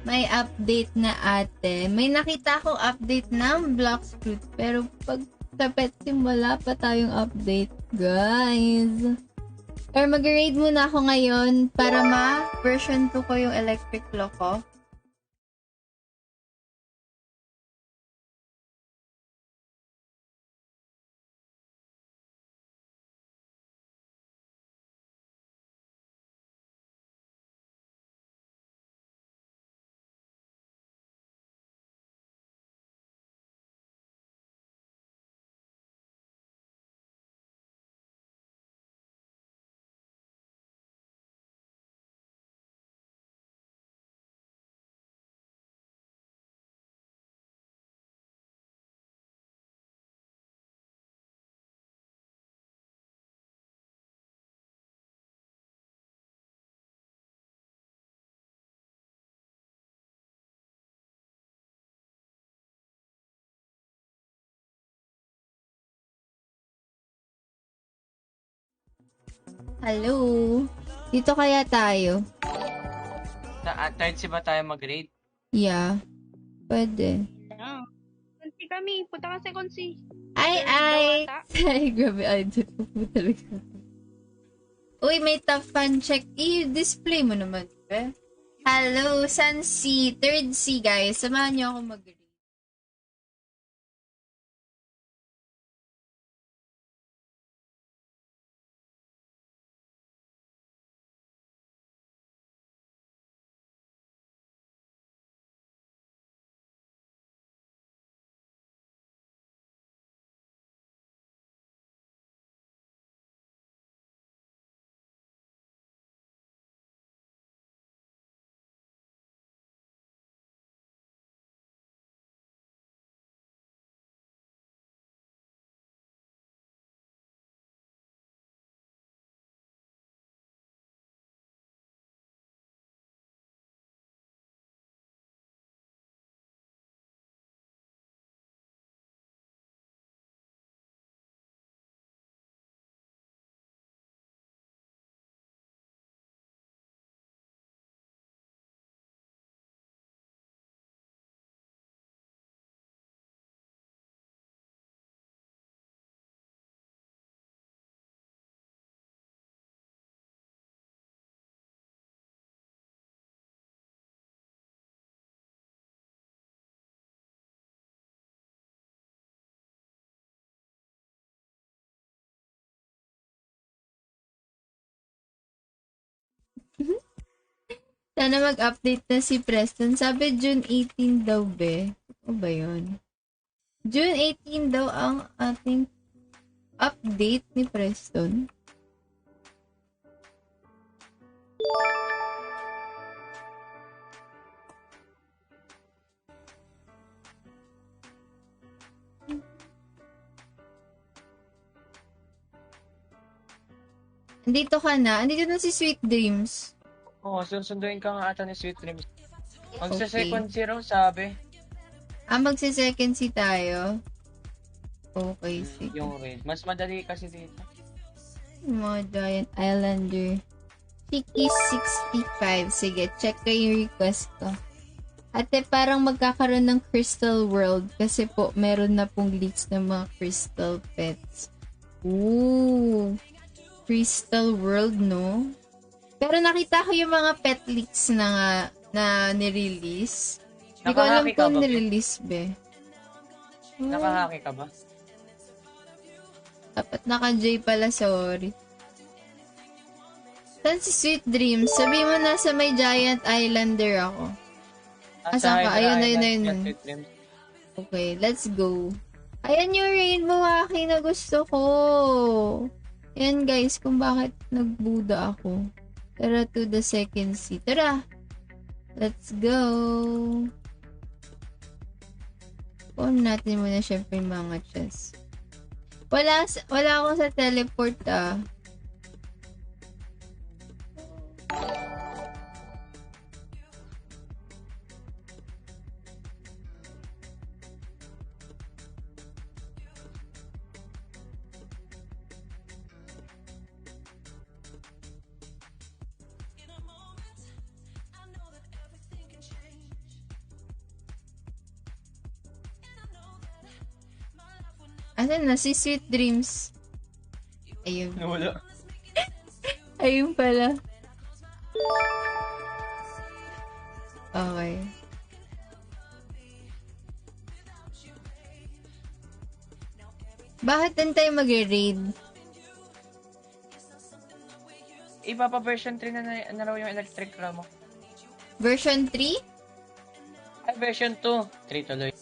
May update na ate. May nakita akong update ng Blox Fruit. Pero pag sa Pet Sim, wala pa tayong update, guys. Or mag-raid muna ako ngayon para ma-version 2 ko yung electric claw ko. Hello? Dito kaya tayo? Third si ba tayo mag-rate? Yeah. Pwede. Konsi kami. Punta ka sa konsi. Ay! Ay, grabe. Ay, dito po talaga. Uy, may top fan check. I-display mo naman. Eh? Hello, Sun C. Third C, guys. Samahan niyo ako mag-read. Sana mag-update na si Preston. Sabi June 18 daw, be. O ba yun? June 18 daw ang ating update ni Preston. Andito ka na? Andito na si Sweet Dreams. Oo, susunduin ka nga ata ni Sweet Dreams. Magsa-second zero, sabi. Magsa-second si tayo. Okay, sige. Yung raid. Mas madali kasi dito. Mga Giant Islander. Chiki65. Sige, check ko yung request ko. Ate, parang magkakaroon ng Crystal World kasi po meron na pong leaks ng mga Crystal Pets. Ooh. Crystal World, no? Pero nakita ko yung mga pet leaks na nirelease. Hindi ko alam kung nirelease, be. Nakahaki ka ba? Dapat naka-J pala, sorry. Saan si Sweet Dreams? Sabi mo nasa may Giant Islander ako. Asan ka? Ayun. Okay, let's go. Ayan yung rainbow haki na gusto ko. Ayan guys, kung bakit nagbuda ako. Tara to the second sea. Tara! Let's go! Puno natin muna syempre yung mga chest. Wala akong sa teleport ah. Asan na? Si Sweet Dreams. Ayun. Wala. Ayun pala. Okay. Bakit din tayo mag-raid? Ipapa-version 3 na raw yung electric ram mo. Version 3? Ay, version 2. 3 tuloy.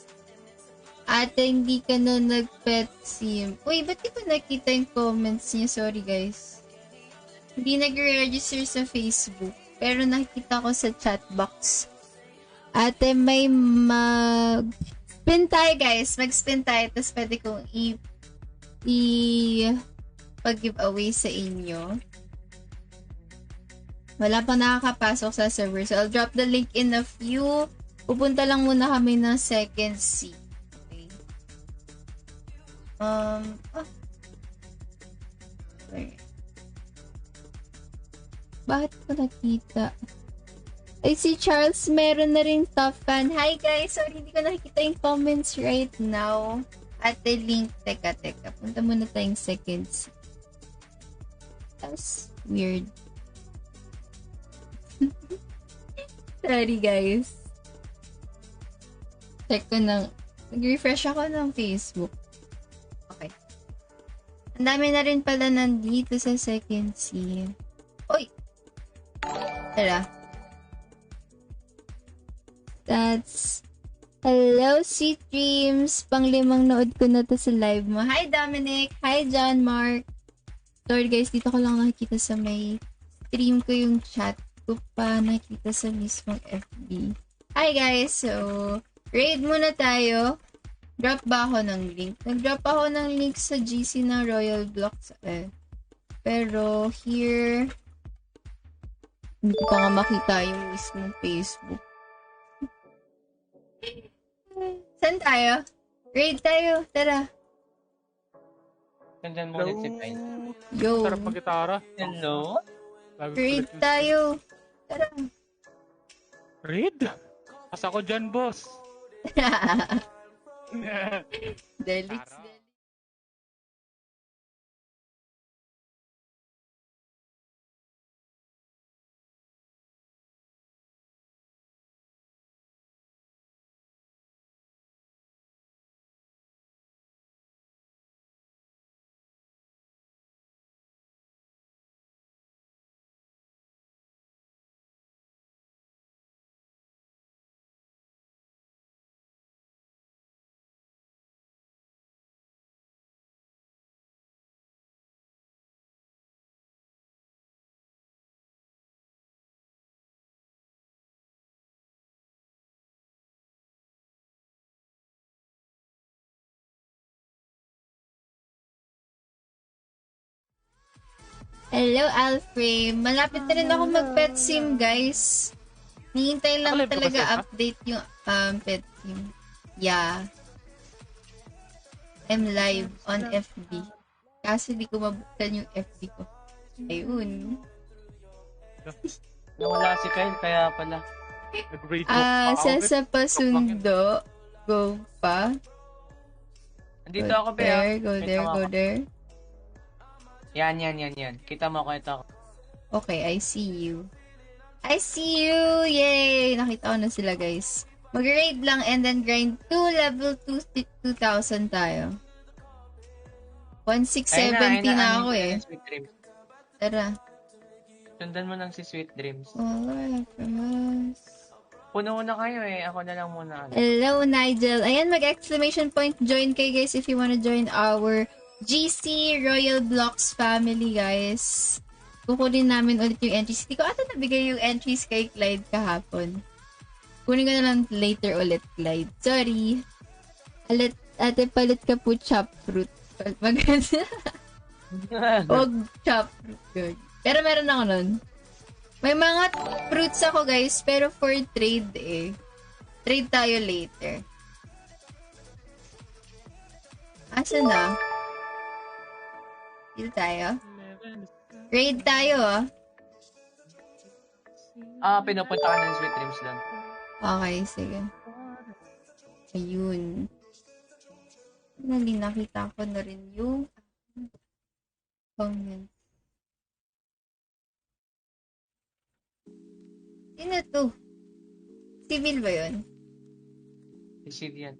Ate, hindi ka na nag-pet sim. Uy, ba't di ko nakita yung comments niya? Sorry, guys. Hindi nag-register sa Facebook. Pero nakita ko sa chat box. Ate, may spin tayo, guys. Mag-spin tayo. Tapos pwede kong pag-giveaway sa inyo. Wala pa nakakapasok sa server. So, I'll drop the link in a few. Pupunta lang muna kami ng second seat. Okay. Sorry. Bakit ko nakita? Ay, si Charles, meron na rin top fan. Hi, guys! Sorry, hindi ko nakikita yung comments right now. Ate, link. Teka. Punta muna tayong second seat. That's weird. Sorry, guys. Check ko ng... Nag-refresh ako ng Facebook. Okay. Ang dami na rin pala nandito sa second scene. Uy! Tara. That's... Hello, Sweet Dreams! Pang-limang nood ko na to sa live mo. Hi, Dominic! Hi, John Mark! Sorry, guys. Dito ko lang nakikita sa may stream ko yung chat ko pa nakita sa mismong FB. Hi guys! So, raid muna tayo. Drop ba ako ng link? Nag-drop ako ng link sa GC ng Royal Blocks. Pero, here, hindi ko pa nga makita yung mismong Facebook. Saan tayo? Raid tayo. Tara. Tandaan mo ulit si Pine. Yo. Sarap mag-gitara. Hello? Raid tayo. Tara. Raid? Asa ko dyan, boss. Delix. Hello, Alfred. Malapit na rin ako mag-pet sim, guys. Nihintay lang Nakalive ka ba, talaga sis, ha? update yung pet sim. Yeah. I'm live on FB. Kasi di ko mabuksan yung FB ko. Ayun. Nawala si Kyle, kaya pala. Nag-raid mo. Sa pasundo. Go pa. Andito ako, Bea. Go there. Yan. Kita mo ako ito. Okay, I see you. Yay! Nakita ko na sila, guys. Mag-raid lang and then grind to level 2,000 tayo. 1670 na ako eh. Sweet Dreams. Tara. Sundan mo lang si Sweet Dreams. Alright, promise. Puno na kayo eh. Ako na lang muna. Hello, Nigel. Ayan, mag-exclamation point. Join kayo, guys, if you wanna join our GC Royal Blocks family, guys. Kukunin namin ulit yung entries. Hindi ko ata nabigay yung entries kay Clyde kahapon. Kunin ko na lang later ulit, Clyde. Sorry. Ate, palit ka po chop fruit. Maganda. Huwag chop fruit. Good. Pero meron ako nun. May mga fruits ako, guys, pero for trade eh. Trade tayo later. Asa na? Deal tayo? Raid tayo, Pinupunta ka ng Sweet Dreams doon. Okay, sige. Ayun. Finally, nakita ko na rin yung comment. Sino to? Civil ba yun? Receive yan.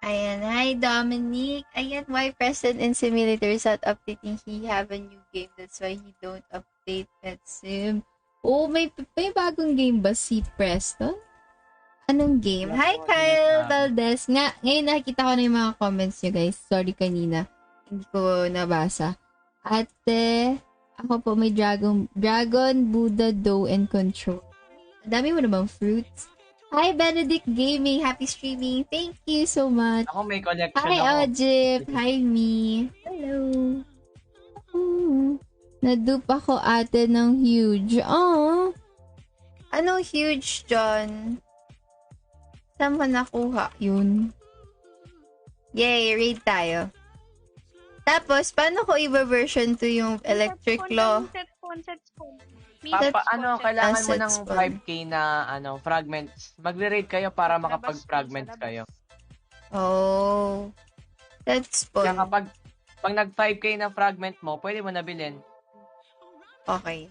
Ayan. Hi, Dominic. Ayan, why Preston in Simulator is not updating? He have a new game. That's why he don't update Pet Sim. Oh, may bagong game ba si Preston? Anong game? Wala Hi, po, Kyle sinasabi. Valdez. Nga, ngayon nakikita ko na yung mga comments nyo, guys. Sorry kanina. Hindi ko nabasa. Ate, ako po may Dragon, Buddha, Dough, and Control. Ang dami mo namang fruits. Hi, Benedict Gaming. Happy streaming. Thank you so much. Ako may collection Hi, ako. Ojip. Hi, me. Hello. Nadupe ako ate ng huge. Oh. Anong huge, John? Saan mo nakuha yun? Yay, raid tayo. Tapos, paano ko i-version to yung electric law? Set phone. Kailangan mo Assets ng phone. 5k na fragments. Magre-raid kayo para makapag-fragments kayo. Oh. That's Kaya fun. kapag nag 5k na fragment mo, pwede mo na bilhin. Okay.